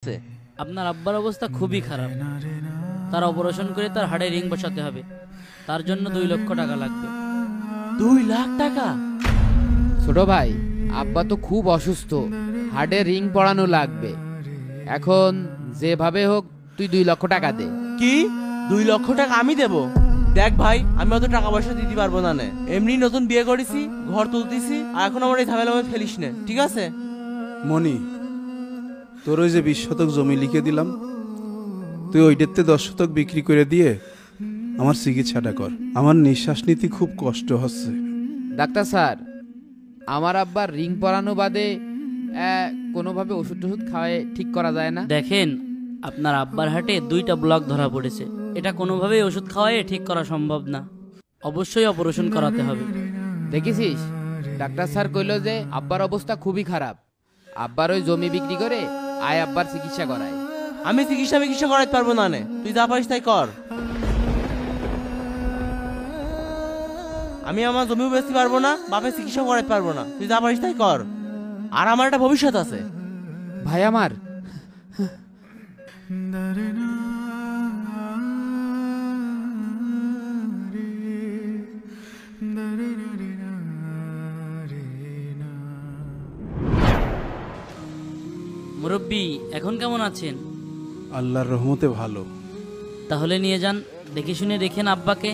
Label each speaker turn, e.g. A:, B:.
A: হচ্ছে?
B: আপনার আব্বার অবস্থা খুবই খারাপ, তার অপারেশন করে তার হাড়ে রিং বসাতে হবে, তার জন্য 2 লক্ষ টাকা লাগবে।
A: 2 লাখ টাকা?
C: ছোট ভাই, আব্বা তো খুব অসুস্থ, হার্টে রিং পরানো লাগবে। এখন যেভাবে হোক তুই 2 লক্ষ টাকা দে।
A: কি 2 লক্ষ টাকা আমি দেব? দেখ ভাই, আমি অত টাকা পয়সা দিতে পারবো না নে। এমনি নতুন বিয়ে করেছি, ঘর তুলতেছি, আর এখন আমার এই ঝামেলা মধ্যে ফেলিস নে, ঠিক আছে?
D: মনি, তোর ওই যে 20 শতক জমি লিখে দিলাম, তুই ওইটাতে 10 শতক বিক্রি করে দিয়ে আমার চিকিৎসাটা কর। আমার নিঃশ্বাস নিতে খুব কষ্ট হচ্ছে।
C: ডাক্তার স্যার, আমার আব্বার রিং পরানো বাদে কোনোভাবে ওষুধ টষুধ খাওয়ায় ঠিক করা যায় না?
B: দেখেন, আপনার আব্বার হাটে 2টা ব্লক ধরা পড়েছে, এটা কোনোভাবেই ওষুধ খাওয়ায় ঠিক করা সম্ভব না, অবশ্যই অপারেশন করাতে হবে।
C: দেখেছিস, ডাক্তার স্যার কইলো যে আব্বার অবস্থা খুবই খারাপ, আব্বার ওই জমি বিক্রি করে আব্বার চিকিৎসা করায়।
A: আমি চিকিৎসা করাতে পারবো না নে, তুই যা পারিস তাই কর। আমি আমার জমিও বেচতে পারবো না, বাপের চিকিৎসা করাতে পারবো না, তুই যা পারিস তাই কর। আর আমার একটা ভবিষ্যৎ আছে।
C: ভাই আমার,
B: মুরব্বী এখন কেমন আছেন?
D: আল্লাহর রহমতে ভালো।
B: তাহলে নিয়ে যান, দেখে শুনে রেখেন আব্বাকে।